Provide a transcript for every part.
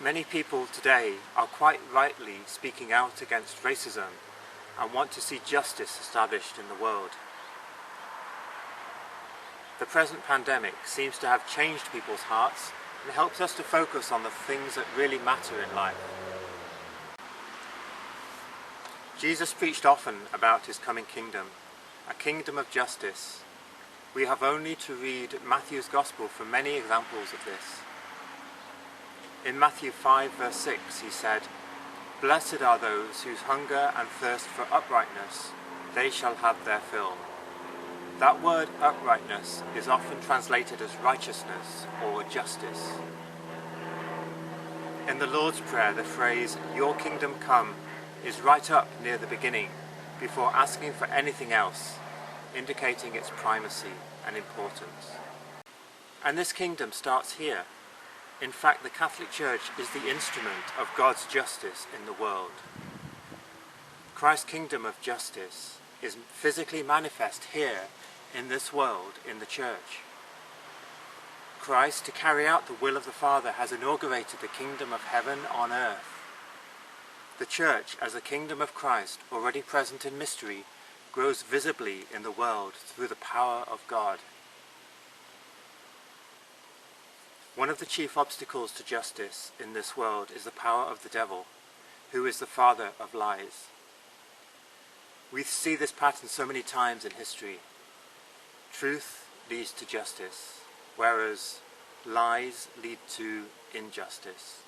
Many people today are quite rightly speaking out against racism and want to see justice established in the world. The present pandemic seems to have changed people's hearts and helps us to focus on the things that really matter in life. Jesus preached often about his coming kingdom, a kingdom of justice. We have only to read Matthew's Gospel for many examples of this. In Matthew 5 verse 6 he said, "Blessed are those whose hunger and thirst for uprightness, they shall have their fill." That word uprightness is often translated as righteousness or justice. In the Lord's Prayer, the phrase, "Your kingdom come," is right up near the beginning, before asking for anything else, indicating its primacy and importance. And this kingdom starts here. In fact, the Catholic Church is the instrument of God's justice in the world. Christ's kingdom of justice is physically manifest here in this world, in the Church. Christ, to carry out the will of the Father, has inaugurated the kingdom of heaven on earth. The Church, as the kingdom of Christ, already present in mystery, grows visibly in the world through the power of God. One of the chief obstacles to justice in this world is the power of the devil, who is the father of lies. We see this pattern so many times in history. Truth leads to justice, whereas lies lead to injustice.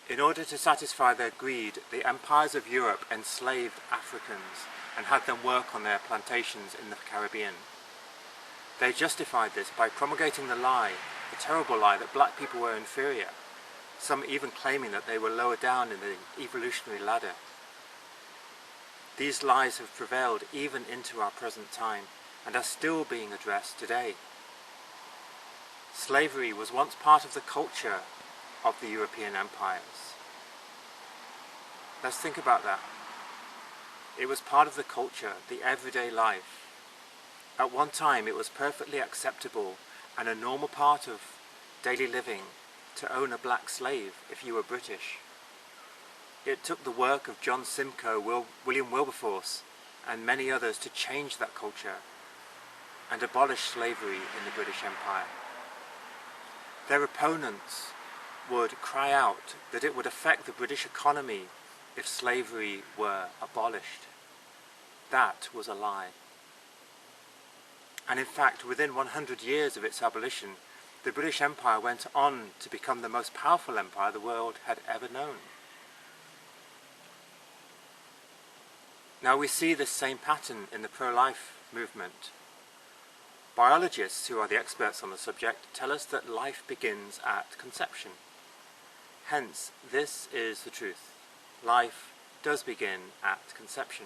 In order to satisfy their greed, the empires of Europe enslaved Africans and had them work on their plantations in the Caribbean. They justified this by promulgating the lie, the terrible lie that black people were inferior, some even claiming that they were lower down in the evolutionary ladder. These lies have prevailed even into our present time and are still being addressed today. Slavery was once part of the culture of the European empires. Let's think about that. It was part of the culture, the everyday life. At one time it was perfectly acceptable and a normal part of daily living to own a black slave if you were British. It took the work of John Simcoe, William Wilberforce and many others to change that culture and abolish slavery in the British Empire. Their opponents would cry out that it would affect the British economy if slavery were abolished. That was a lie. And in fact, within 100 years of its abolition, the British Empire went on to become the most powerful empire the world had ever known. Now we see this same pattern in the pro-life movement. Biologists, who are the experts on the subject, tell us that life begins at conception. Hence, this is the truth. Life does begin at conception.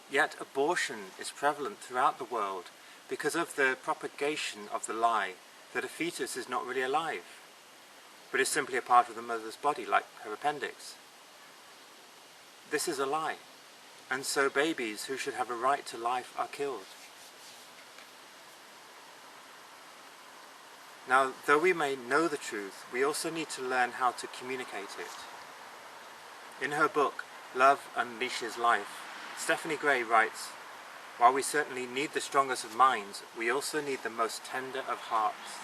Yet abortion is prevalent throughout the world because of the propagation of the lie that a fetus is not really alive, but is simply a part of the mother's body, like her appendix. This is a lie, and so babies who should have a right to life are killed. Now, though we may know the truth, we also need to learn how to communicate it. In her book, Love Unleashes Life, Stephanie Gray writes, "While we certainly need the strongest of minds, we also need the most tender of hearts.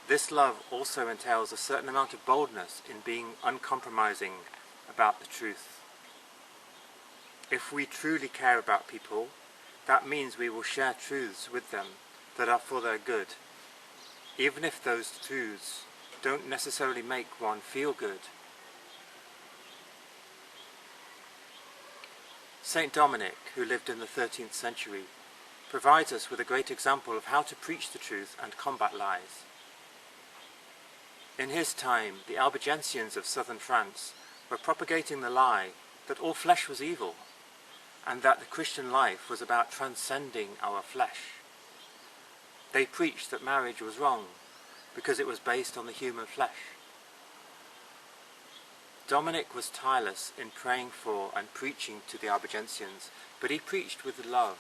This love also entails a certain amount of boldness in being uncompromising about the truth. If we truly care about people, that means we will share truths with them that are for their good, even if those truths don't necessarily make one feel good." Saint Dominic, who lived in the 13th century, provides us with a great example of how to preach the truth and combat lies. In his time, the Albigensians of southern France were propagating the lie that all flesh was evil, and that the Christian life was about transcending our flesh. They preached that marriage was wrong because it was based on the human flesh. Dominic was tireless in praying for and preaching to the Albigensians, but he preached with love.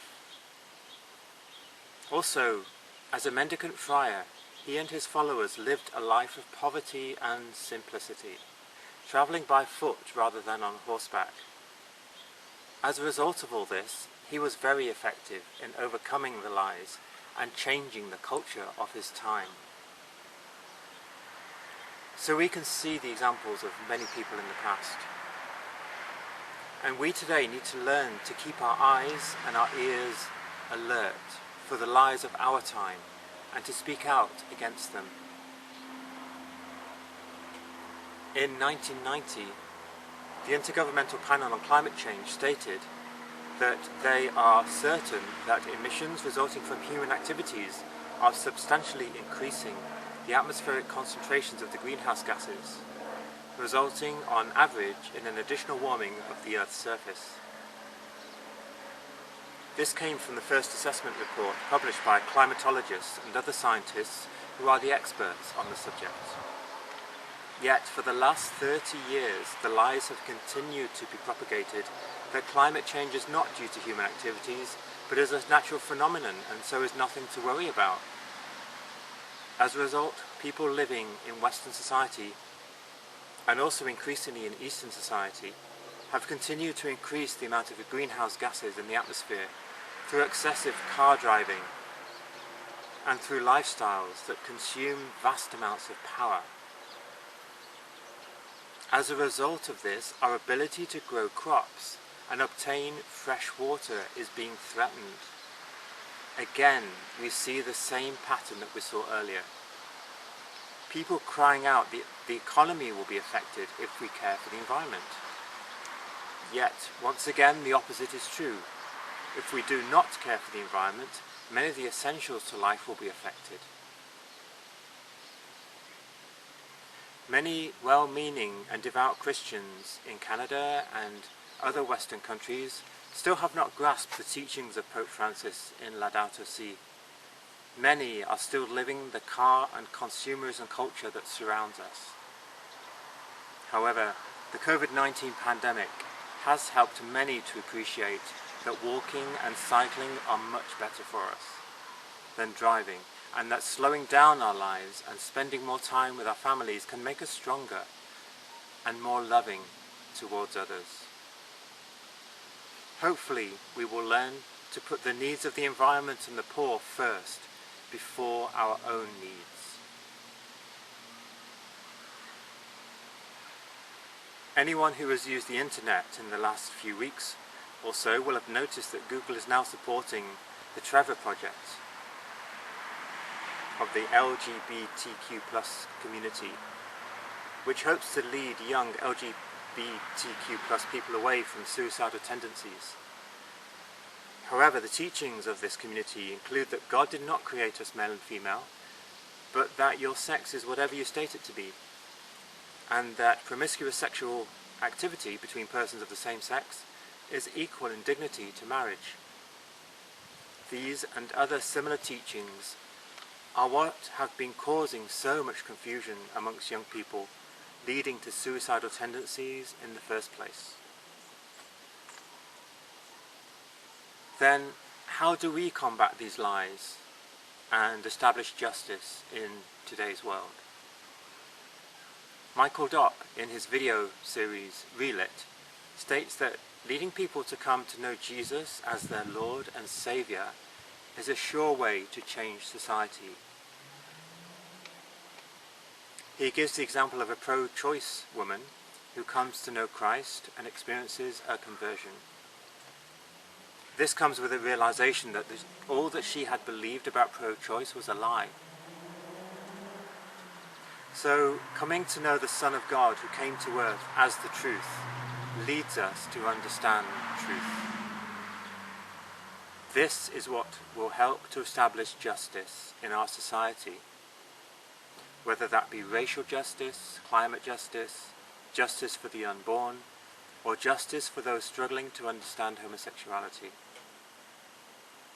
Also, as a mendicant friar, he and his followers lived a life of poverty and simplicity, travelling by foot rather than on horseback. As a result of all this, he was very effective in overcoming the lies and changing the culture of his time. So we can see the examples of many people in the past. And we today need to learn to keep our eyes and our ears alert for the lies of our time and to speak out against them. In 1990, the Intergovernmental Panel on Climate Change stated that they are certain that emissions resulting from human activities are substantially increasing the atmospheric concentrations of the greenhouse gases, resulting on average in an additional warming of the Earth's surface. This came from the first assessment report published by climatologists and other scientists who are the experts on the subject. Yet for the last 30 years, the lies have continued to be propagated that climate change is not due to human activities, but is a natural phenomenon and so is nothing to worry about. As a result, people living in Western society, and also increasingly in Eastern society, have continued to increase the amount of greenhouse gases in the atmosphere through excessive car driving and through lifestyles that consume vast amounts of power. As a result of this, our ability to grow crops and obtain fresh water is being threatened. Again, we see the same pattern that we saw earlier. People crying out the economy will be affected if we care for the environment. Yet, once again, the opposite is true. If we do not care for the environment, many of the essentials to life will be affected. Many well-meaning and devout Christians in Canada and other Western countries still have not grasped the teachings of Pope Francis in Laudato Si. Many are still living the car and consumerism culture that surrounds us. However, the COVID-19 pandemic has helped many to appreciate that walking and cycling are much better for us than driving, and that slowing down our lives and spending more time with our families can make us stronger and more loving towards others. Hopefully, we will learn to put the needs of the environment and the poor first before our own needs. Anyone who has used the internet in the last few weeks or so will have noticed that Google is now supporting the Trevor Project of the LGBTQ+ community, which hopes to lead young LGBTQ+ people away from suicidal tendencies. However, the teachings of this community include that God did not create us male and female, but that your sex is whatever you state it to be, and that promiscuous sexual activity between persons of the same sex is equal in dignity to marriage. These and other similar teachings are what have been causing so much confusion amongst young people, leading to suicidal tendencies in the first place. Then, how do we combat these lies and establish justice in today's world? Michael Dopp, in his video series Relit, states that leading people to come to know Jesus as their Lord and Saviour is a sure way to change society. He gives the example of a pro-choice woman who comes to know Christ and experiences a conversion. This comes with a realization that all that she had believed about pro-choice was a lie. So, coming to know the Son of God who came to earth as the truth leads us to understand truth. This is what will help to establish justice in our society, whether that be racial justice, climate justice, justice for the unborn, or justice for those struggling to understand homosexuality.